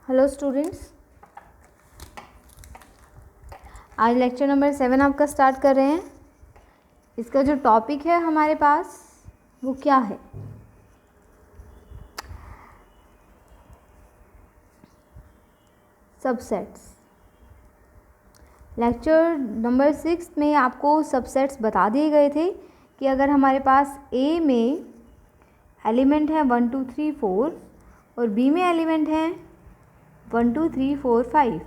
Hello students, आज lecture number 7 आपका start कर रहे हैं। इसका जो टॉपिक है हमारे पास वो क्या है? सबसेट्स। लेक्चर नंबर 6 में आपको सबसेट्स बता दिए गए थे कि अगर हमारे पास ए में एलिमेंट है 1 2 3 4 और बी में एलिमेंट है 1 2 3 4 5,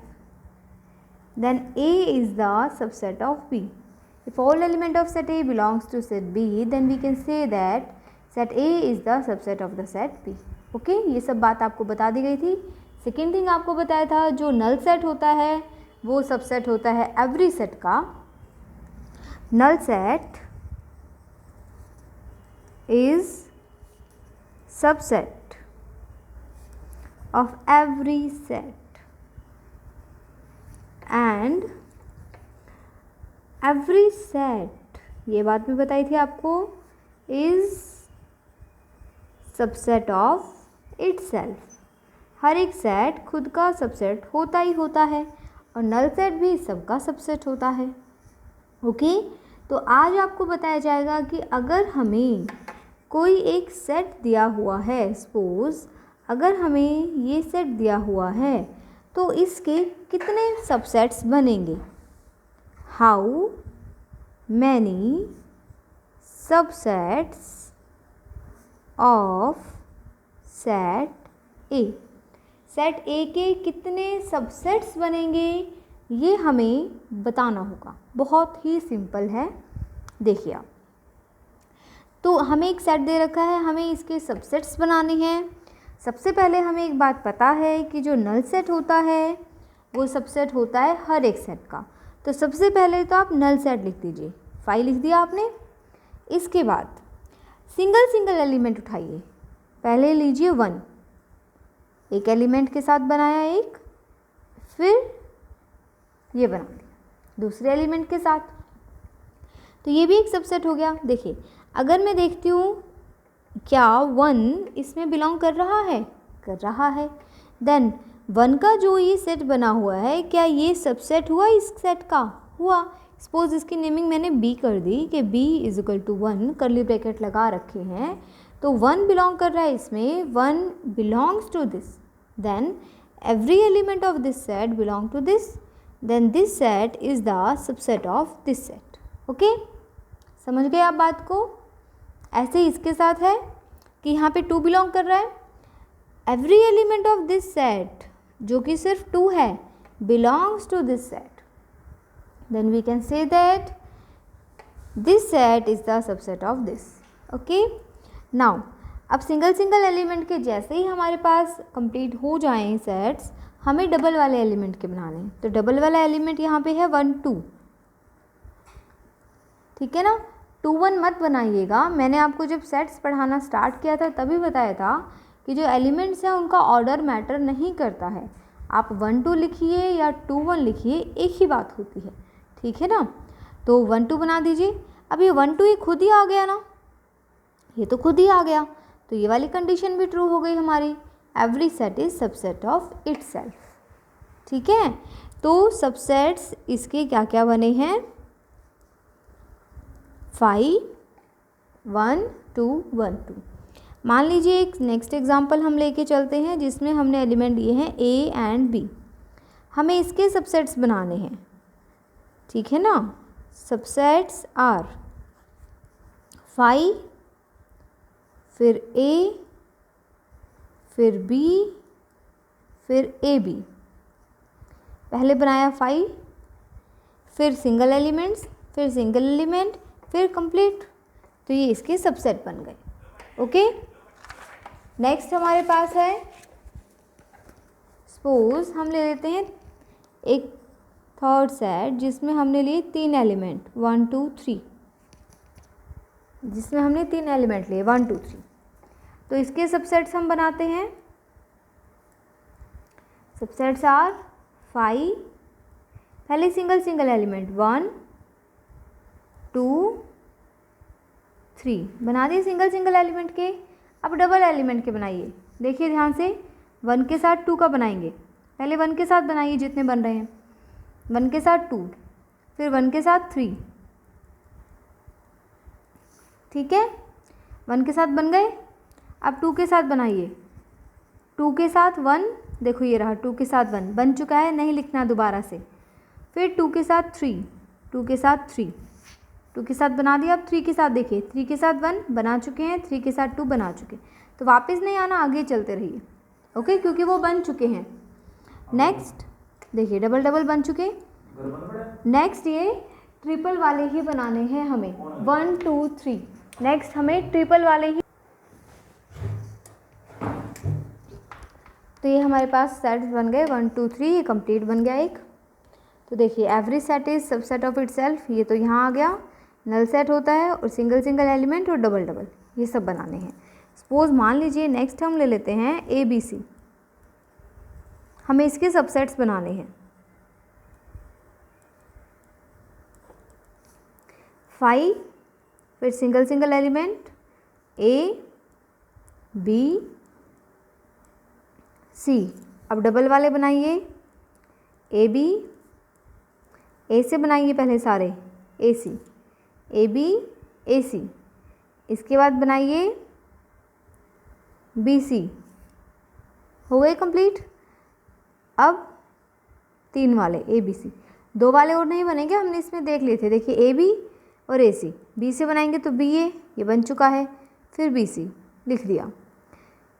then A is the subset of B. If all element of set A belongs to set B, then we can say that set A is the subset of the set B. Okay, ये सब बात आपको बता दी गई थी। Second thing आपको बताया था, जो नल सेट होता है वो सबसेट होता है एवरी सेट का। Null set is subset of every set and every set, ये बात भी बताई थी आपको, is subset of itself। हर एक सेट खुद का सबसेट होता ही होता है और नल सेट भी सबका सबसेट होता है। ओके, तो आज आपको बताया जाएगा कि अगर हमें कोई एक सेट दिया हुआ है, सपोज अगर हमें ये सेट दिया हुआ है तो इसके कितने सबसेट्स बनेंगे। How many subsets of set A, set ए के कितने सबसेट्स बनेंगे ये हमें बताना होगा। बहुत ही सिंपल है। देखिए आप, तो हमें एक सेट दे रखा है, हमें इसके सबसेट्स बनाने हैं। सबसे पहले हमें एक बात पता है कि जो नल सेट होता है वो सबसेट होता है हर एक सेट का। तो सबसे पहले तो आप नल सेट लिख दीजिए। 5 लिख दिया आपने। इसके बाद सिंगल सिंगल एलिमेंट उठाइए। पहले लीजिए 1, एक एलिमेंट के साथ बनाया एक, फिर ये बना दिया दूसरे एलिमेंट के साथ, तो ये भी एक सबसेट हो गया। देखिए, अगर मैं देखती हूँ क्या 1 इसमें बिलोंग कर रहा है? कर रहा है। देन 1 का जो ये सेट बना हुआ है, क्या ये सबसेट हुआ इस सेट का? हुआ। सपोज इसकी नेमिंग मैंने B कर दी कि B = 1, करली ब्रैकेट लगा रखे हैं, तो 1 बिलोंग कर रहा है इसमें, 1 belongs to this, then every element of this set belong to this, then this set is the subset of this set. Okay, समझ गए आप बात को? ऐसे ही इसके साथ है कि यहाँ पे 2 बिलोंग कर रहा है, every element of this set जो कि सिर्फ 2 है belongs to this set, then we can say that this set is the subset of this. Okay, now अब सिंगल सिंगल एलिमेंट के जैसे ही हमारे पास कंप्लीट हो जाएं सेट्स, हमें डबल वाले एलिमेंट के बनाने हैं। तो डबल वाला एलिमेंट यहाँ पे है 1 2, ठीक है ना। 2 1 मत बनाइएगा। मैंने आपको जब सेट्स पढ़ाना स्टार्ट किया था तभी बताया था कि जो एलिमेंट्स हैं उनका ऑर्डर मैटर नहीं करता है। आप 1 2 लिखिए या 2 1 लिखिए, एक ही बात होती है, ठीक है ना। तो 1 2 बना दीजिए। अब ये 1 2 ये खुद ही आ गया ना, ये तो खुद ही आ गया, तो ये वाली कंडीशन भी ट्रू हो गई हमारी। Every set is subset of itself, ठीक है। तो सबसेट्स इसके क्या क्या बने हैं? 5 1 2 1 2। मान लीजिए एक नेक्स्ट एग्जांपल हम लेके चलते हैं जिसमें हमने एलिमेंट दिए हैं A एंड B। हमें इसके सबसेट्स बनाने हैं, ठीक है ना। सबसेट्स आर 5, फिर A, फिर B, फिर AB। पहले बनाया 5, फिर सिंगल एलिमेंट्स, फिर सिंगल एलिमेंट, फिर कंप्लीट, तो ये इसके सबसेट बन गए। ओके, नेक्स्ट हमारे पास है, सपोज हम ले लेते हैं एक थर्ड सेट जिसमें हमने लिए 3 एलिमेंट 1 2 3, जिसमें हमने 3 एलिमेंट लिए 1 2 3। तो इसके सबसेट्स हम बनाते हैं। सबसेट्स आर 5, पहले सिंगल सिंगल एलिमेंट 1 2 3 बना दिए सिंगल सिंगल एलिमेंट के। अब डबल एलिमेंट के बनाइए। देखिए ध्यान से, 1 के साथ 2 का बनाएंगे, पहले 1 के साथ बनाइए जितने बन रहे हैं, 1 के साथ 2, फिर 1 के साथ 3, ठीक है, 1 के साथ बन गए। अब 2 के साथ बनाइए, 2 के साथ 1, देखो ये रहा 2 के साथ 1 बन चुका है, नहीं लिखना दोबारा से। फिर 2 के साथ 3, 2 के साथ 3, 2 के साथ बना दिया। अब 3 के साथ देखिए, 3 के साथ 1 बना चुके हैं, 3 के साथ 2 बना चुके हैं, तो वापस नहीं आना, आगे चलते रहिए, ओके, क्योंकि वो बन चुके हैं। नेक्स्ट देखिए डबल डबल बन चुके। नेक्स्ट ये ट्रिपल वाले ही बनाने हैं हमें, 1 2 3। नेक्स्ट हमें ट्रिपल वाले ही, तो ये हमारे पास सेट्स बन गए 1 2 3, ये कंप्लीट बन गया एक। तो देखिए every set is subset of itself, ये तो यहाँ आ गया, नल सेट होता है और सिंगल सिंगल एलिमेंट और डबल डबल, ये सब बनाने हैं। सपोज मान लीजिए नेक्स्ट हम ले लेते हैं ABC, हमें इसके सबसेट्स बनाने हैं। 5, फिर single single element A B C। अब डबल वाले बनाइए, AB, A से बनाइए पहले सारे, AC, AB AC, इसके बाद बनाइए BC, हो गए कंप्लीट। अब 3 वाले ABC, 2 वाले और नहीं बनेंगे, हमने इसमें देख लिए थे, देखिए AB और AC, B से बनाएंगे तो BA, ये बन चुका है, फिर BC लिख दिया।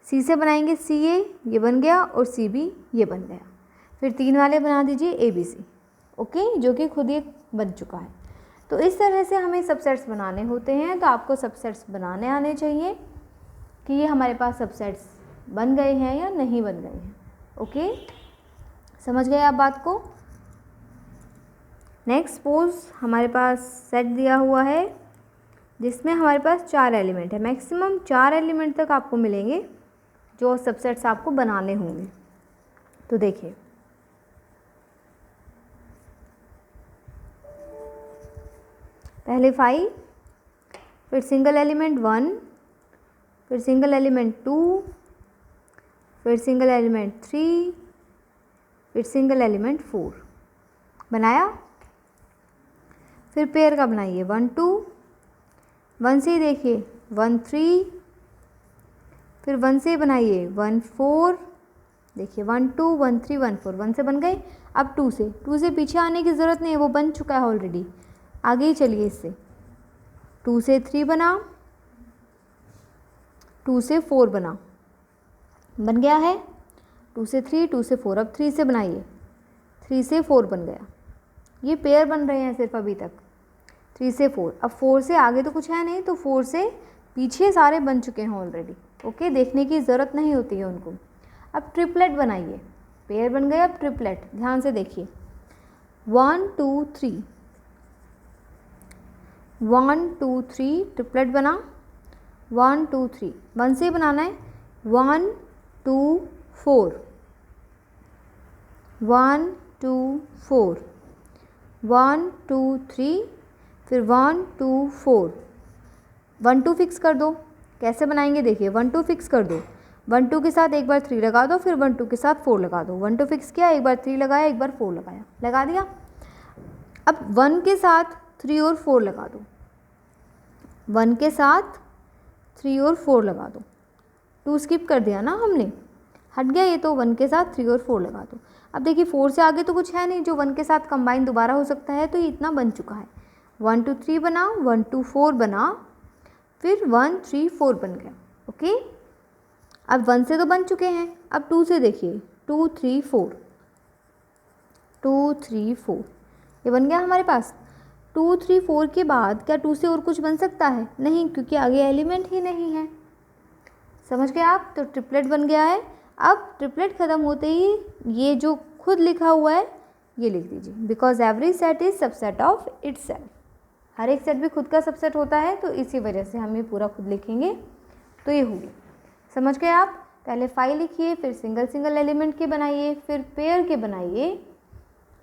C से बनाएंगे CA, ये बन गया, और CB ये बन गया। फिर 3 वाले बना दीजिए ABC, ओके, जो कि खुद ये बन चुका है। तो इस तरह से हमें सबसेट्स बनाने होते हैं। तो आपको सबसेट्स बनाने आने चाहिए कि ये हमारे पास सबसेट्स बन गए हैं या नहीं बन गए हैं, ओके, समझ गए आप बात को। नेक्स्ट सपोज हमारे पास सेट दिया हुआ है जिसमें हमारे पास 4 एलिमेंट है, मैक्सिमम 4 एलिमेंट तक आपको मिलेंगे जो सबसेट्स आपको बनाने होंगे। तो देखिए पहले 5, फिर सिंगल एलिमेंट 1, फिर सिंगल एलिमेंट 2, फिर सिंगल एलिमेंट 3, फिर सिंगल एलिमेंट 4 बनाया। फिर पेयर का बनाइए 1 2, 1 से देखिए 1 3, फिर 1 से बनाइए 1 4, देखिए 1 2 1 3 1 4, 1 से बन गए। अब 2 से पीछे आने की ज़रूरत नहीं है, वो बन चुका है ऑलरेडी, आगे ही चलिए इससे। 2 से 3 बना, 2 से 4 बना, बन गया है। 2 से 3, 2 से 4, अब 3 से बनाइए, 3 से 4 बन गया। ये पेयर बन रहे हैं सिर्फ अभी तक, 3 से 4। अब 4 से आगे तो कुछ है नहीं, तो 4 से पीछे सारे बन चुके हैं ऑलरेडी, ओके, देखने की ज़रूरत नहीं होती है उनको। अब ट्रिपलेट बनाइए, पेयर बन गए, अब ट्रिपलेट ध्यान से देखिए 1 2 3, 1 2 3 ट्रिपलेट बना, 1 2 3, 1 से बनाना है 1 2 4, 1 2 4, 1 2 3, फिर 1 2 4, 1 2 फिक्स कर दो। कैसे बनाएंगे देखिए, 1 2 फिक्स कर दो, 1 2 के साथ एक बार 3 लगा दो, फिर 1 2 के साथ 4 लगा दो। 1 2 फिक्स किया, एक बार 3 लगाया, एक बार 4 लगाया, लगा दिया। अब 1 के साथ 3 और 4 लगा दो, 1 के साथ 3 और 4 लगा दो। 2 स्किप कर दिया ना हमने, हट गया ये, तो 1 के साथ 3 और 4 लगा दो। अब देखिए 4 से आगे तो कुछ है नहीं जो 1 के साथ कंबाइन दोबारा हो सकता है, तो ये इतना बन चुका है। 1 2 3 बना, 1 2 4 बना, फिर 1 3 4 बन गया, ओके। अब 1 से तो बन चुके हैं, अब 2 से देखिए 2 3 4, 2 3 4, ये बन गया हमारे पास। 2 3 4 के बाद क्या 2 से और कुछ बन सकता है? नहीं, क्योंकि आगे एलिमेंट ही नहीं है। समझ गए आप? तो ट्रिपलेट बन गया है। अब ट्रिपलेट ख़त्म होते ही ये जो खुद लिखा हुआ है ये लिख दीजिए, because every set is subset of itself. हर एक सेट भी खुद का सबसेट होता है, तो इसी वजह से हम ये पूरा खुद लिखेंगे। तो ये हो गया, समझ गए आप? पहले 5 लिखिए, फिर सिंगल सिंगल एलिमेंट के बनाइए, फिर पेयर के बनाइए।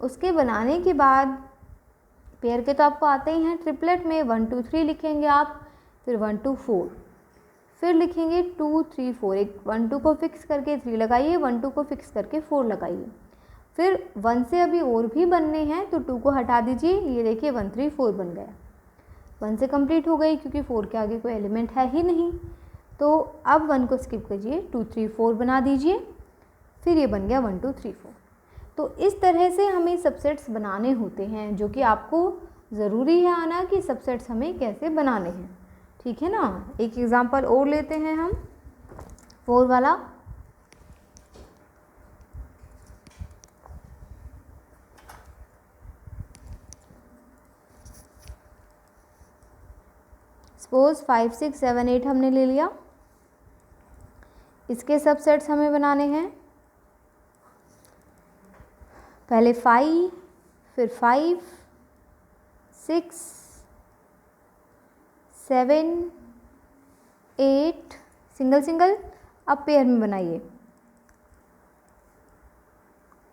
उसके बनाने के बाद पेयर के तो आपको आते ही हैं, ट्रिपलेट में 1 2 3 लिखेंगे आप, फिर 1 2 4, फिर लिखेंगे 2 3 4। एक 1 2 को फिक्स करके 3 लगाइए, 1 2 को फिक्स करके 4 लगाइए। फिर 1 से अभी और भी बनने हैं, तो 2 को हटा दीजिए, ये देखिए 1 3 4 बन गया। 1 से कंप्लीट हो गई क्योंकि 4 के आगे कोई एलिमेंट है ही नहीं। तो अब 1 को स्किप कीजिए, 2 3 4 बना दीजिए, फिर ये बन गया 1 2 3 4। तो इस तरह से हमें सबसेट्स बनाने होते हैं, जो कि आपको ज़रूरी है आना कि सबसेट्स हमें कैसे बनाने हैं, ठीक है ना। एक एग्जांपल और लेते हैं हम 4 वाला। सपोज 5 6 7 8 हमने ले लिया, इसके सबसेट्स हमें बनाने हैं। पहले 5, फिर 5 6 7 8 सिंगल सिंगल, अब पेयर में बनाइए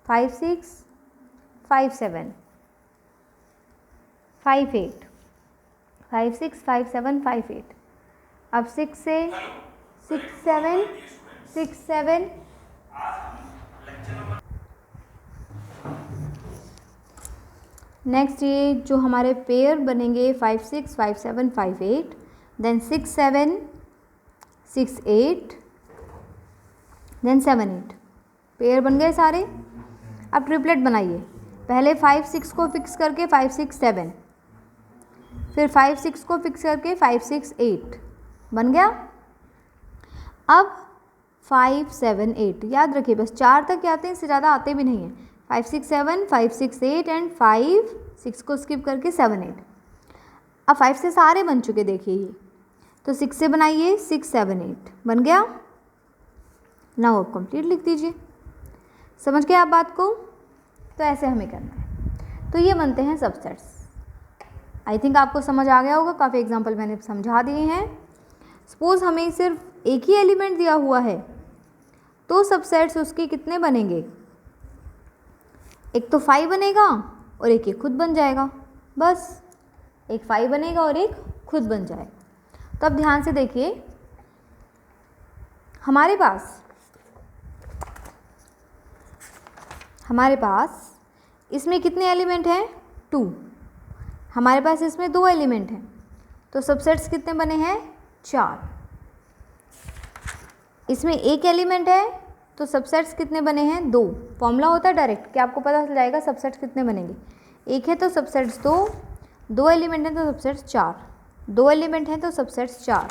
5 6 5 7 5 8 5 6 5 7 5 8। अब 6 से 6 7 6 7 नेक्स्ट ये जो हमारे पेयर बनेंगे 5 6 5 7 5 8, देन 6 7 6 8, देन 7 8, पेयर बन गए सारे। अब ट्रिपलेट बनाइए, पहले 5 6 को फिक्स करके 5 6 7, फिर 5 6 को फिक्स करके 5 6 8 बन गया। अब 5 7 8 याद रखिए, बस 4 तक आते हैं, इससे ज़्यादा आते भी नहीं हैं। 5 6 7 5 6 8 एंड 5 6 को स्किप करके 7 8। अब 5 से सारे बन चुके देखिए ये, तो 6 से बनाइए 6 7 8 बन गया। नाउ अब कंप्लीट लिख दीजिए। समझ गए आप बात को? तो ऐसे हमें करना है, तो ये बनते हैं सबसेट्स। आई थिंक आपको समझ आ गया होगा, काफ़ी एग्जाम्पल मैंने समझा दिए हैं। सपोज हमें सिर्फ एक ही एलिमेंट दिया हुआ है, तो सबसेट्स उसके कितने बनेंगे? एक तो 5 बनेगा और एक खुद बन जाएगा, बस एक 5 बनेगा और एक खुद बन जाएगा। तो अब ध्यान से देखिए, हमारे पास इसमें कितने एलिमेंट हैं? 2। हमारे पास इसमें 2 एलिमेंट हैं, तो सबसेट्स कितने बने हैं? 4। इसमें एक एलिमेंट है, तो सबसेट्स कितने बने हैं? 2। फॉर्मूला होता है डायरेक्ट कि आपको पता चल जाएगा सबसेट्स कितने बनेंगे। एक है तो सबसेट्स 2, 2 एलिमेंट हैं तो सबसेट्स 4, 2 एलिमेंट हैं तो सबसेट्स 4,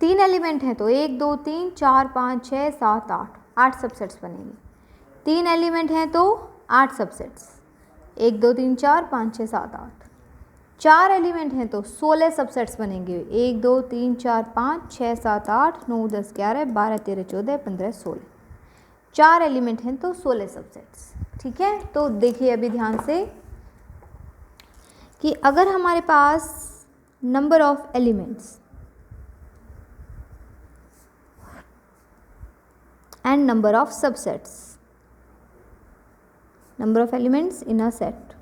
3 एलिमेंट हैं तो 1 2 3 4 5 6 7 8, 8 सबसेट्स बनेंगे। 3 एलिमेंट हैं तो 8 सबसेट्स, 1 2 3 4 5 6 7 8। 4 एलिमेंट हैं तो 16 सबसेट्स बनेंगे, 1 2 3 4 5 6 7 8 9 10 11 12 13 14 15 16। 4 एलिमेंट हैं तो 16 सबसेट्स, ठीक है। तो देखिए अभी ध्यान से कि अगर हमारे पास number of elements and number of subsets, number of elements in a set,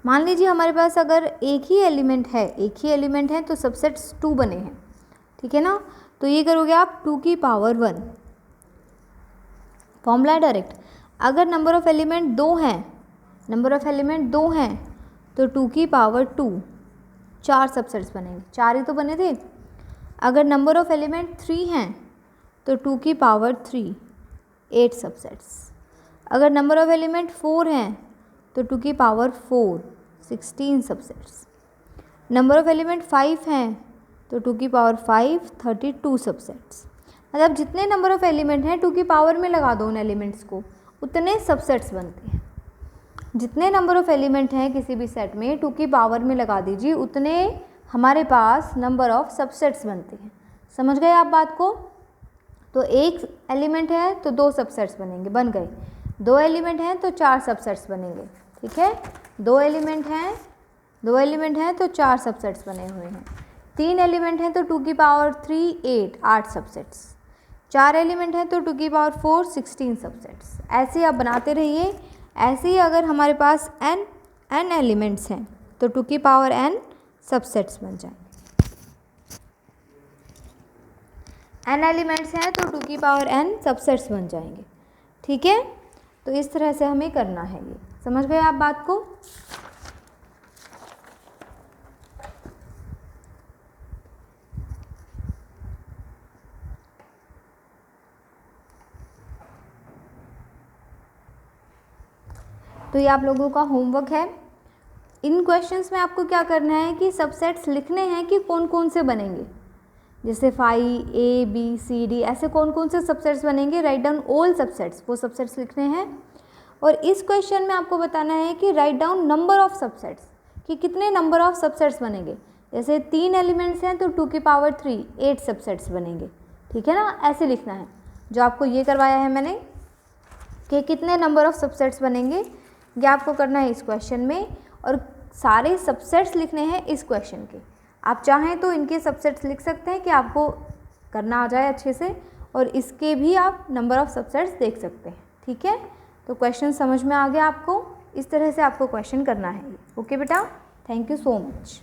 मान लीजिए हमारे पास अगर एक ही एलिमेंट है तो सबसेट्स 2 बने हैं, ठीक है ना। तो ये करोगे आप 2 की पावर 1, फॉर्मूला है डायरेक्ट। अगर नंबर ऑफ एलिमेंट 2 हैं तो 2 की पावर 2, 4 सबसेट्स बनेंगे, 4 ही तो बने थे। अगर नंबर ऑफ एलिमेंट 3 हैं तो 2 की पावर 3, 8 सबसेट्स। अगर नंबर ऑफ एलिमेंट 4 हैं तो 2 की power 4, 16 subsets. Number of element 5 हैं तो 2 की पावर 5, 32 सबसेट्स। मतलब जितने नंबर ऑफ एलिमेंट हैं 2 की पावर में लगा दो उन एलिमेंट्स को, उतने सबसेट्स बनते हैं। जितने नंबर ऑफ एलिमेंट हैं किसी भी सेट में 2 की पावर में लगा दीजिए, उतने हमारे पास नंबर ऑफ सबसेट्स बनते हैं। समझ गए आप बात को? तो एक एलिमेंट है तो 2 सबसेट्स बनेंगे, बन गए। 2 एलिमेंट हैं तो 4 सबसेट्स बनेंगे, ठीक है। 2 एलिमेंट हैं तो 4 सबसेट्स बने हुए हैं। 3 एलिमेंट हैं तो 2 की पावर 3, 8 सबसेट्स। 4 एलिमेंट हैं तो 2 की पावर 4, 16 सबसेट्स। ऐसे आप बनाते रहिए। ऐसे ही अगर हमारे पास n एलिमेंट्स हैं तो 2 की पावर n सबसेट्स बन जाएंगे। n एलिमेंट्स हैं तो 2 की पावर n सबसेट्स बन जाएंगे, ठीक है, तो इस तरह से हमें करना है। ये समझ गए आप बात को? तो ये आप लोगों का होमवर्क है। इन क्वेश्चंस में आपको क्या करना है कि सबसेट्स लिखने हैं कि कौन कौन से बनेंगे, जैसे 5 A B C D ऐसे कौन कौन से सबसेट्स बनेंगे, राइट डाउन ऑल सबसेट्स, वो सबसेट्स लिखने हैं। और इस क्वेश्चन में आपको बताना है कि write down number of subsets, कि कितने नंबर ऑफ सबसेट्स बनेंगे। जैसे 3 एलिमेंट्स हैं तो 2 की पावर 3 8 सबसेट्स बनेंगे, ठीक है ना, ऐसे लिखना है। जो आपको ये करवाया है मैंने कि कितने नंबर ऑफ सबसेट्स बनेंगे, ये आपको करना है इस क्वेश्चन में, और सारे सबसेट्स लिखने हैं इस क्वेश्चन के। आप चाहें तो इनके सबसेट्स लिख सकते हैं कि आपको करना आ जाए अच्छे से, और इसके भी आप नंबर ऑफ सबसेट्स देख सकते हैं, ठीक है। तो क्वेश्चन समझ में आ गया आपको? इस तरह से आपको क्वेश्चन करना है। ओके बेटा, थैंक यू सो मच।